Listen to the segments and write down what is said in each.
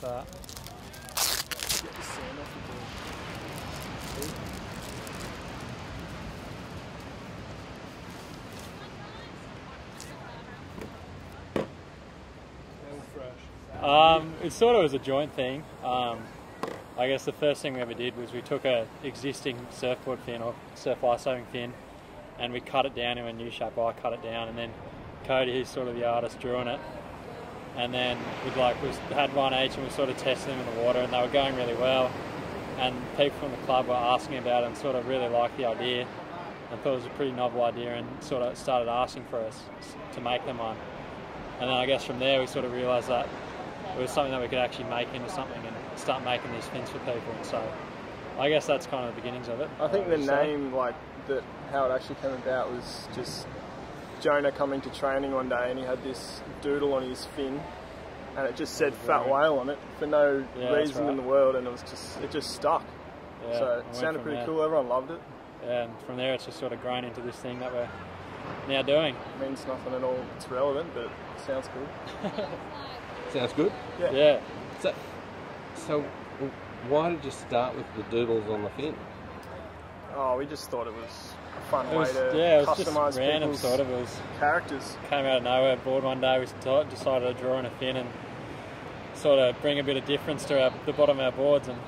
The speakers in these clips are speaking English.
that. Get the sand off the board. It sort of was a joint thing. I guess the first thing we ever did was we took a existing surfboard fin or surf lifesaving fin and we cut it down in a new shape. I cut it down and then Cody, who's sort of the artist, drew on it. And then we had one each and we sort of tested them in the water and they were going really well. And people from the club were asking about it and sort of really liked the idea and thought it was a pretty novel idea and sort of started asking for us to make them one. And then I guess from there we sort of realised that it was something that we could actually make into something and start making these fins for people. And so I guess that's kind of the beginnings of it. I think the name, how it actually came about was just Jonah coming to training one day and he had this doodle on his fin and it just said fat whale on it for no reason in the world, and it just stuck. Yeah, so it sounded pretty cool, everyone loved it. Yeah, and from there it's just sort of grown into this thing that we're now doing. It means nothing at all, it's relevant, but it sounds good. Sounds good? Yeah. So why did you start with the doodles on the fin? Oh, we just thought it was a fun way to customise people's sort of. It was characters. Came out of nowhere, bored one day, we decided to draw in a fin and sort of bring a bit of difference to the bottom of our boards, and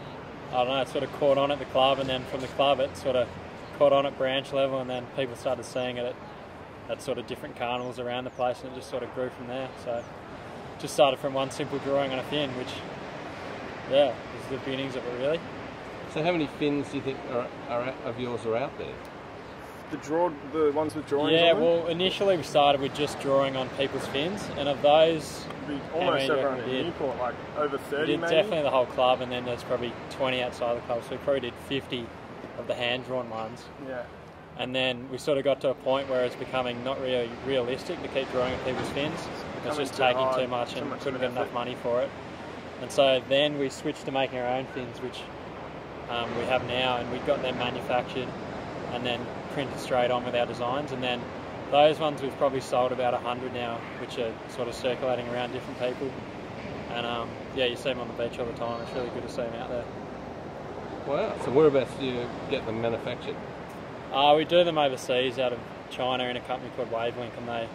I don't know, it sort of caught on at the club, and then from the club it sort of caught on at branch level, and then people started seeing it at sort of different carnivals around the place, and it just sort of grew from there. So just started from one simple drawing on a fin, which was the beginnings of it really. So how many fins do you think of yours are out there? The ones with drawings on them? Well, initially we started with just drawing on people's fins, and of those, almost everyone in Newport, like over 30 we did maybe? Definitely the whole club, and then there's probably 20 outside the club, so we probably did 50 of the hand-drawn ones. Yeah. And then we sort of got to a point where it's becoming not really realistic to keep drawing on people's fins. It's just taking too much and couldn't get enough money for it. And so then we switched to making our own fins, which we have now, and we got them manufactured and then printed straight on with our designs. And then those ones we've probably sold about 100 now, which are sort of circulating around different people. And you see them on the beach all the time. It's really good to see them out there. Wow. So whereabouts do you get them manufactured? We do them overseas out of China in a company called Wavelink, and they're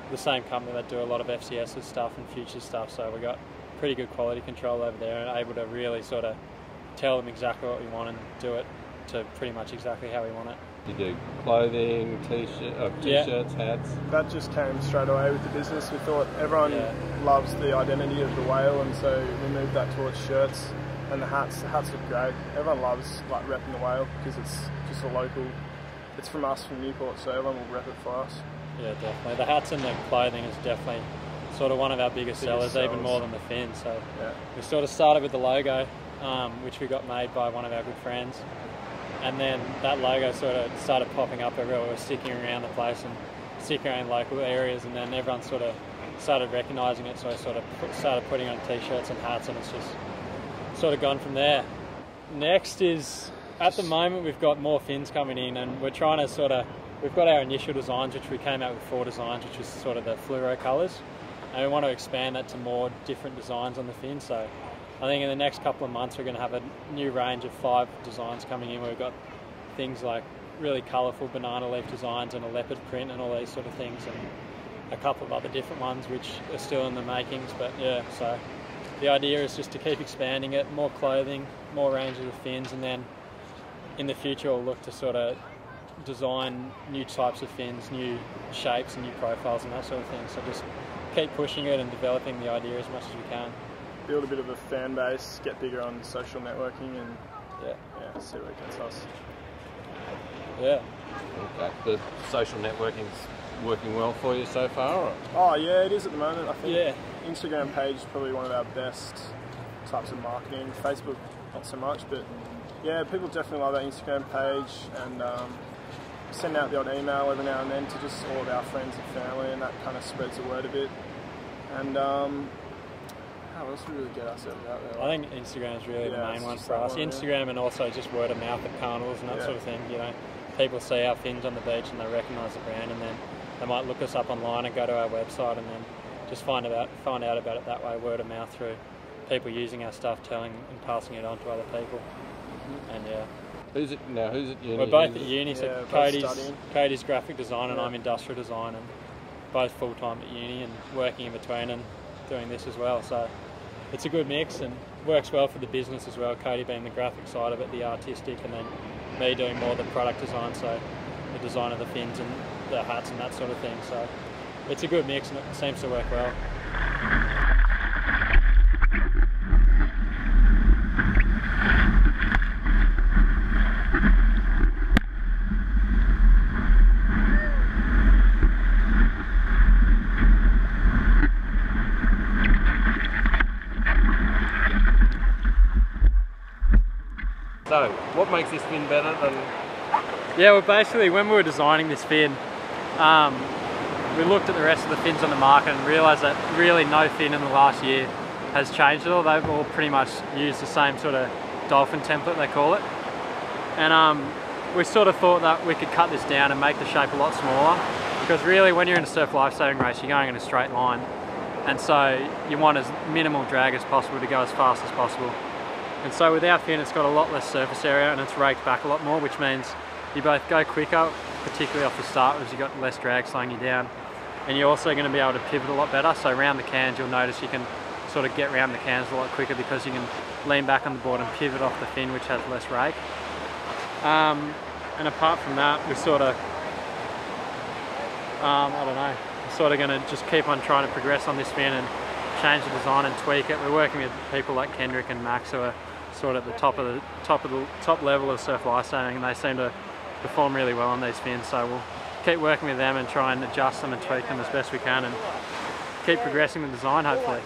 the same company that do a lot of FCS's stuff and Future stuff, so we got pretty good quality control over there and able to really sort of tell them exactly what we want and do it to pretty much exactly how we want it. You do clothing, t-shirts, hats? That just came straight away with the business. We thought everyone loves the identity of the whale, and so we moved that towards shirts. And the hats look great. Everyone loves repping the whale because it's just a local. It's from us, from Newport, so everyone will rep it for us. Yeah, definitely. The hats and the clothing is definitely sort of one of our biggest sellers, even more than the fin. So we sort of started with the logo, which we got made by one of our good friends, and then that logo sort of started popping up everywhere. We were sticking around the place and sticking around local areas, and then everyone sort of started recognising it. So I sort of started putting on t-shirts and hats, and it's just sort of gone from there. Next is, at the moment we've got more fins coming in, and we're trying to we've got our initial designs, which we came out with 4 designs, which was sort of the fluoro colours, and we want to expand that to more different designs on the fin. So I think in the next couple of months we're going to have a new range of 5 designs coming in. We've got things like really colourful banana leaf designs and a leopard print and all these sort of things, and a couple of other different ones which are still in the makings. But so the idea is just to keep expanding it, more clothing, more ranges of fins, and then in the future we'll look to sort of design new types of fins, new shapes and new profiles and that sort of thing. So just keep pushing it and developing the idea as much as we can. Build a bit of a fan base, get bigger on social networking, and see where it gets us. Yeah. Okay. The social networking's working well for you so far? Or? Oh yeah, it is at the moment. I think Instagram page is probably one of our best types of marketing. Facebook not so much, but yeah, people definitely love our Instagram page, and send out the odd email every now and then to just all of our friends and family, and that kind of spreads the word a bit. And how else do we really get ourselves out there? I think Instagram is really the main one for us. Instagram and also just word of mouth at carnivals and that sort of thing. You know, people see our fins on the beach and they recognise the brand, and then they might look us up online and go to our website and then just find out about it that way, word of mouth through people using our stuff, telling and passing it on to other people. And yeah. Who's at uni? We're both at uni, so yeah, Cody's graphic design and I'm industrial design, and both full-time at uni and working in between and doing this as well. So it's a good mix and works well for the business as well. Cody being the graphic side of it, the artistic, and then me doing more the product design, so the design of the fins and the hats and that sort of thing. So it's a good mix and it seems to work well. So, what makes this fin better than... Yeah, well basically when we were designing this fin, we looked at the rest of the fins on the market and realised that really no fin in the last year has changed at all. They've all pretty much used the same sort of dolphin template, they call it. And we sort of thought that we could cut this down and make the shape a lot smaller, because really when you're in a surf lifesaving race you're going in a straight line, and so you want as minimal drag as possible to go as fast as possible. And so with our fin it's got a lot less surface area and it's raked back a lot more, which means you both go quicker, particularly off the start, because you've got less drag slowing you down. And you're also going to be able to pivot a lot better. So around the cans you'll notice you can sort of get around the cans a lot quicker because you can lean back on the board and pivot off the fin, which has less rake. And apart from that, we're sort of, I don't know, we're sort of going to just keep on trying to progress on this fin and change the design and tweak it. We're working with people like Kendrick and Max who are sort of at the top level of surf lifesaving, and they seem to perform really well on these fins, so we'll keep working with them and try and adjust them and tweak them as best we can and keep progressing the design hopefully.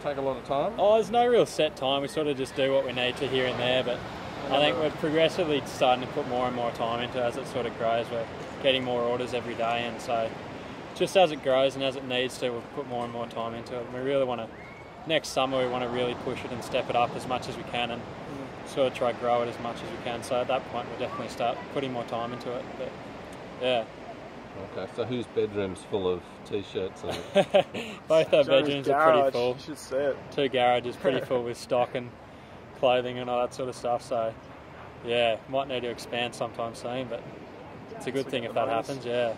Take a lot of time? Oh, there's no real set time. We sort of just do what we need to here and there, but I think we're progressively starting to put more and more time into it as it sort of grows. We're getting more orders every day, and so just as it grows and as it needs to, we'll put more and more time into it. And we really want to, next summer, we want to really push it and step it up as much as we can and sort of try to grow it as much as we can. So at that point, we'll definitely start putting more time into it. But yeah. Okay, so whose bedroom's full of t-shirts? Both our bedrooms are pretty full. You should see it. 2 garages pretty full with stock and clothing and all that sort of stuff. So yeah, might need to expand sometime soon, but it's a good thing if that happens. Yeah.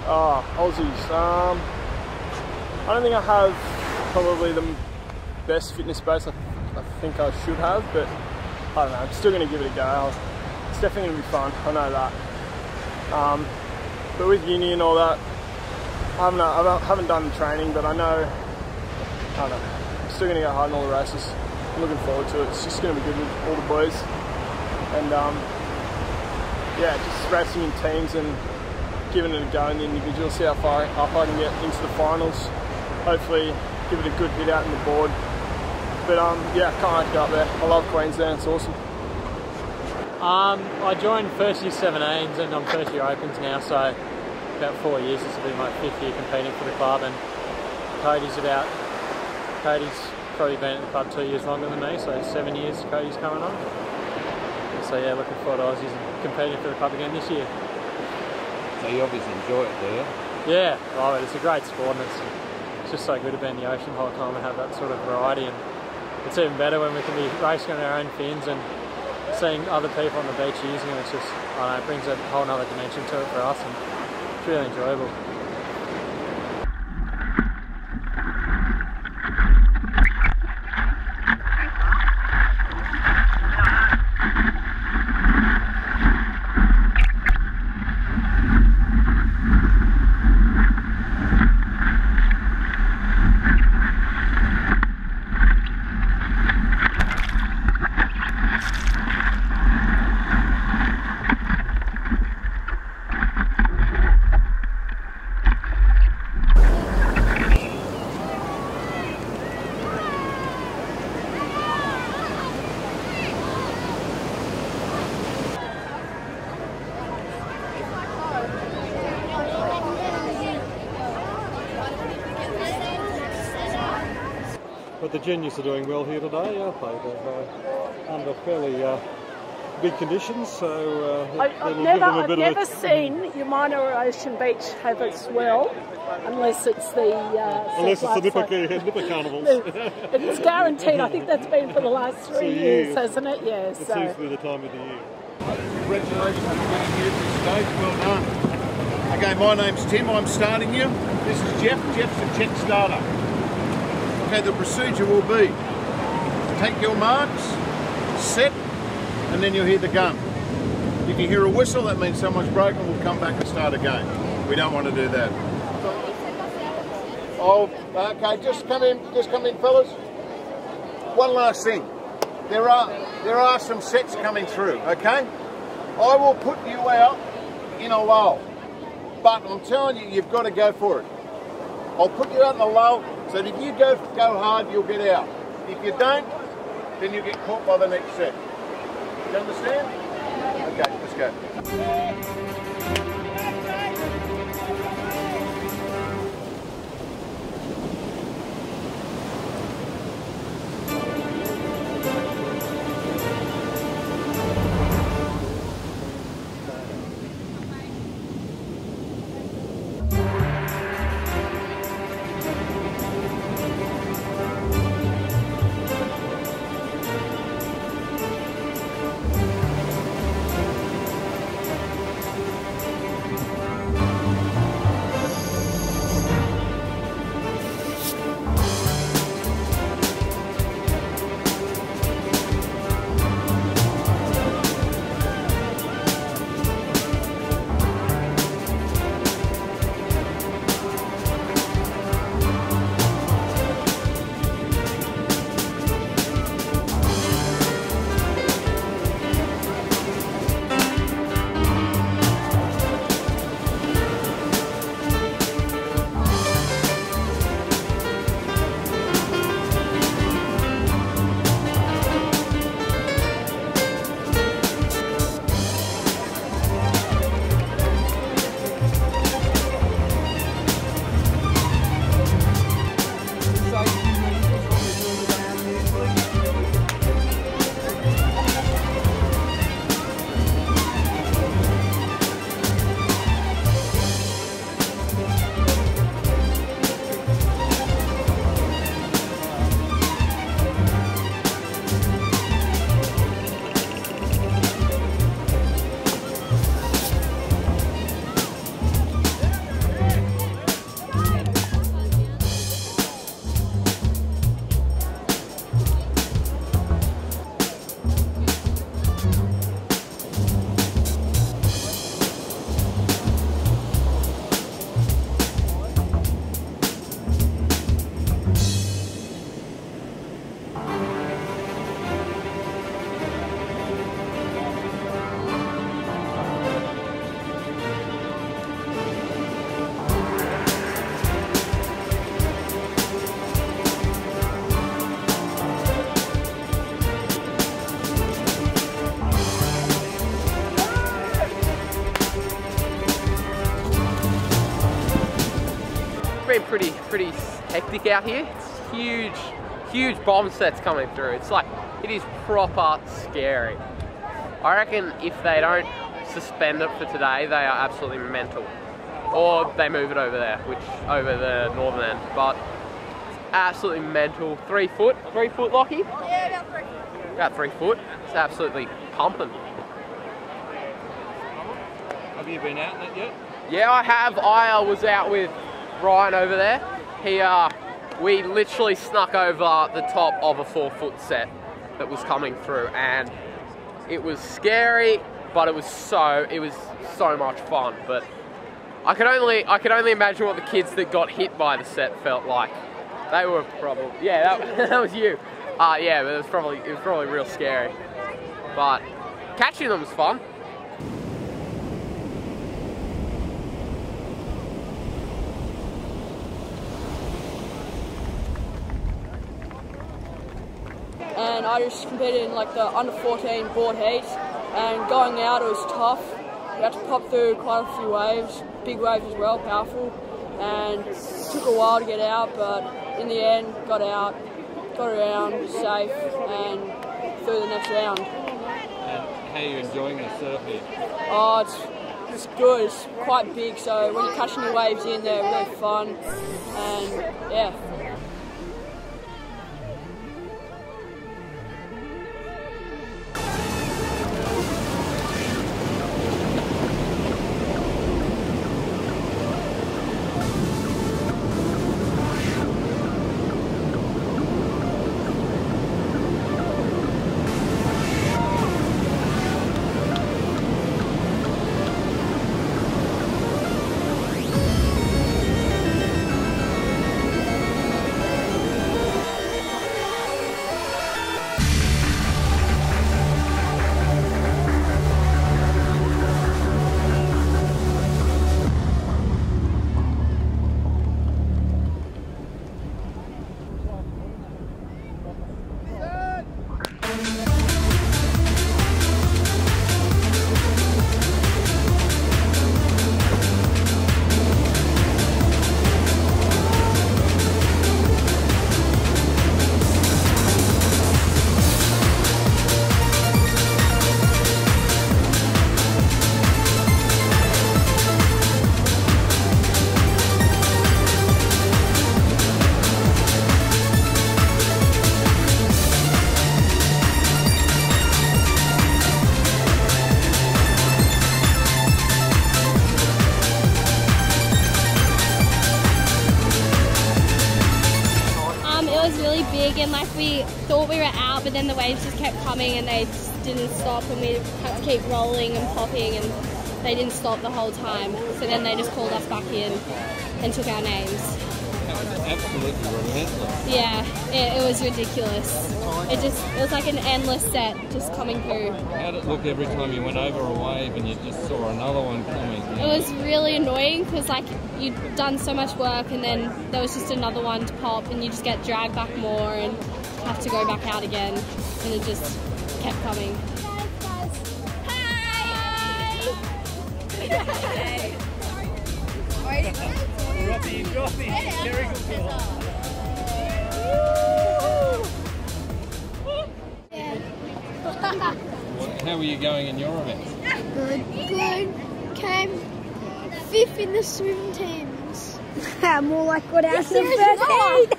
Aussies. I don't think I have probably the best fitness base I think I should have, but I don't know. I'm still going to give it a go. It's definitely going to be fun. I know that. But with uni and all that, I haven't done the training, but I know, I don't know, I'm still going to go hard in all the races. I'm looking forward to it. It's just going to be good with all the boys. And yeah, just racing in teams and giving it a go in the individuals, see how far up I can get into the finals. Hopefully give it a good hit out in the board. But yeah, can't wait to go up there. I love Queensland, it's awesome. I joined first year 17s and I'm first year opens now, so about 4 years. This will be my 5th year competing for the club, and Cody's probably been at the club 2 years longer than me, so 7 years Cody's coming on. So yeah, looking forward to Aussies and competing for the club again this year. So you obviously enjoy it there? Yeah, love it. It's a great sport, and it's just so good to be in the ocean the whole time and have that sort of variety. And it's even better when we can be racing on our own fins and seeing other people on the beach using them. It's just, I don't know, it brings a whole other dimension to it for us, and it's really enjoyable. But the juniors are doing well here today. I played under fairly big conditions, so I've never seen Umina or Ocean Beach have a swell, unless it's the Nipper Carnivals. It's guaranteed. I think that's been for the last 3 years, hasn't it? Yeah. It seems to be the time of the year. Congratulations on getting here at this stage. Well done. Okay, my name's Tim. I'm starting you. This is Jeff. Jeff's a check starter. Okay, the procedure will be take your marks, set, and then you'll hear the gun. If you hear a whistle, that means someone's broken. We'll come back and start again. We don't want to do that. Oh, okay. Just come in, fellas. One last thing. There are some sets coming through. Okay. I will put you out in a lull, but I'm telling you, you've got to go for it. I'll put you out in a lull, so that if you go hard, you'll get out. If you don't, then you get caught by the next set. You understand? Okay, let's go. Pretty hectic out here. It's huge bomb sets coming through. It's like, it is proper scary. I reckon if they don't suspend it for today, they are absolutely mental. Or they move it over there, over the northern end. But it's absolutely mental. 3 foot, Lockie? Yeah, about 3 foot. About 3 foot. It's absolutely pumping. Have you been out in it yet? Yeah, I have. I was out with Ryan over there. We literally snuck over the top of a 4 foot set that was coming through, and it was scary, but it was so much fun. But I could only imagine what the kids that got hit by the set felt like. They were probably, yeah, that was you. Yeah, but it was probably real scary. But catching them was fun. And I just competed in like the under 14 board heat, and going out it was tough. We had to pop through quite a few waves, big waves as well, powerful, and it took a while to get out, but in the end got out, got around safe and through the next round. And How are you enjoying the surf here? Oh, it's good. It's quite big, so when you're catching the waves in, they're really fun. And yeah. And like we thought we were out, but then the waves just kept coming and they just didn't stop, and we had to keep rolling and popping, and they didn't stop the whole time. So then they just called us back in and took our names. That was absolutely relentless. Yeah, it was ridiculous. It was like an endless set just coming through. How did it look every time you went over a wave and you just saw another one coming? It was really annoying because like you'd done so much work and then there was just another one to pop and you just get dragged back more and have to go back out again, and it just kept coming. How were you going in your events? Good. Came 5th in the swim teams. More like what our first aid.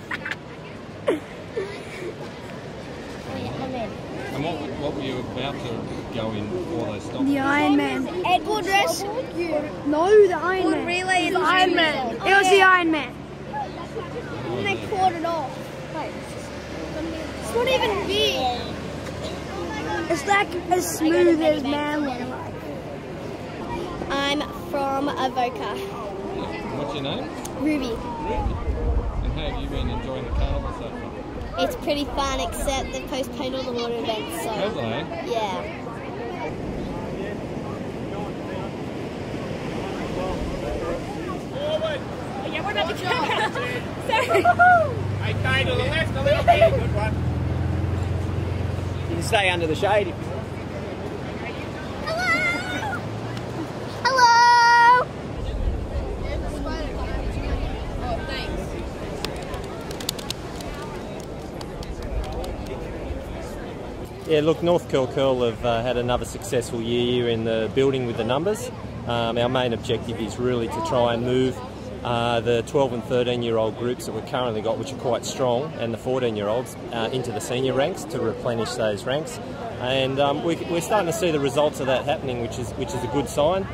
And what were you about to go in before they stopped? The Ironman. Edward Rescue. No, the Ironman. Relay is the Ironman. It was the Ironman. And they caught it off. It's not even big. It's like as smooth as Manly. I'm from Avoca. What's your name? Ruby. And how have you been enjoying the carnival so far? It's pretty fun, except they've postponed all the water events, so... Have they? Yeah. Yeah, we're about to go. Sorry. Hey, stay to the left a little bit. Good one. You can stay under the shade. Yeah, look, North Curl have had another successful year in the building with the numbers. Our main objective is really to try and move the 12 and 13-year-old groups that we've currently got, which are quite strong, and the 14-year-olds into the senior ranks to replenish those ranks. And we're starting to see the results of that happening, which is a good sign.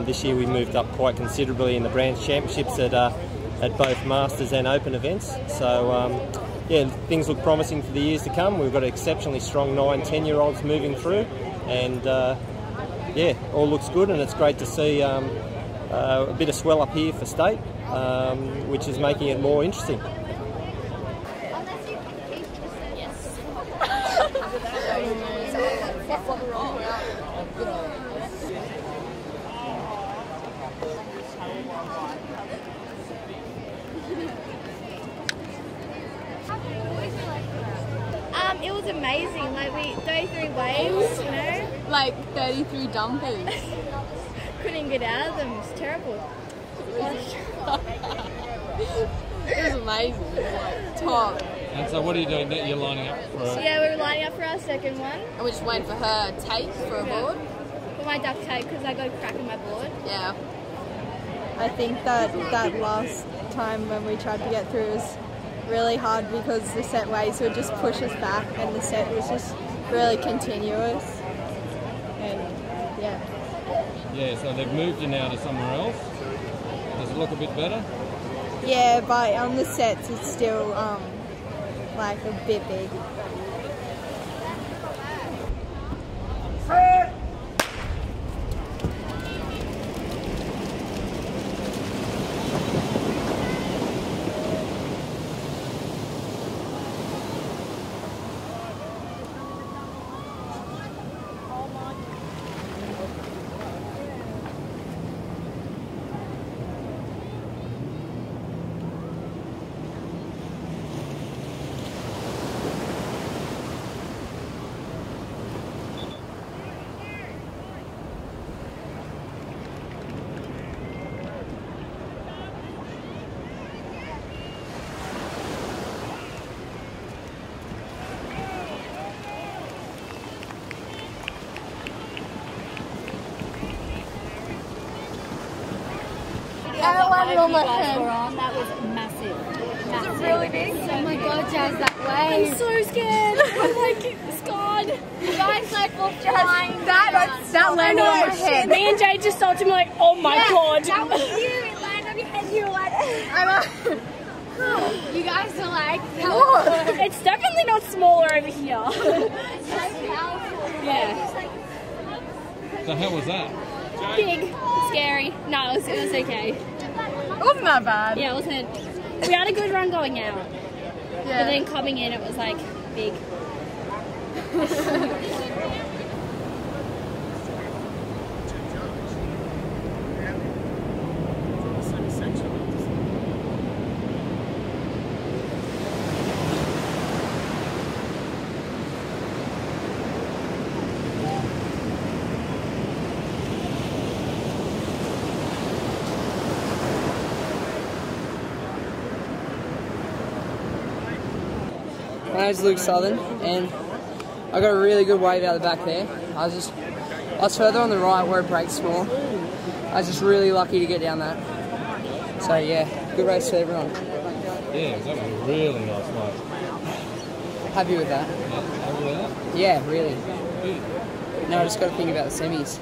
This year we moved up quite considerably in the branch championships at both Masters and Open events. So yeah, things look promising for the years to come. We've got exceptionally strong 9-10-year-olds moving through, and yeah, all looks good, and it's great to see a bit of swell up here for state, which is making it more interesting. It was amazing, like 33 waves, you know? Like 33 dumpies. Couldn't get out of them, it was terrible. It was amazing. It was like top. And so what are you doing? You're lining up for So yeah, we're lining up for our second one. And we're just waiting for her tape for a board. For my duct tape because I got a crack in my board. Yeah. I think that last time when we tried to get through was really hard because the set waves would just push us back and the set was just really continuous. And yeah. Yeah, so they've moved you now to somewhere else. Does it look a bit better? Yeah, but on the sets it's still like a bit big. I landed on my head. That was massive. Was it really big? Oh my god, Jazz, that wave. I'm so scared. I'm like scarred. You guys like were flying. That landed on my head. Me and Jade just started to be like, oh my god. That was you. It landed on your head. You were like, You guys are like, It's definitely not smaller over here. yeah. So how was that? Big, scary. No, it was okay. It wasn't that bad. Yeah, it wasn't. We had a good run going out. But then coming in, it was like big. My name's Luke Southern, and I got a really good wave out the back there. I was further on the right where it breaks more. I was just really lucky to get down that. So yeah, good race for everyone. Yeah, that was a really nice night. Happy with that. Yeah, happy with that? Yeah, really. Good. Now I just got to think about the semis.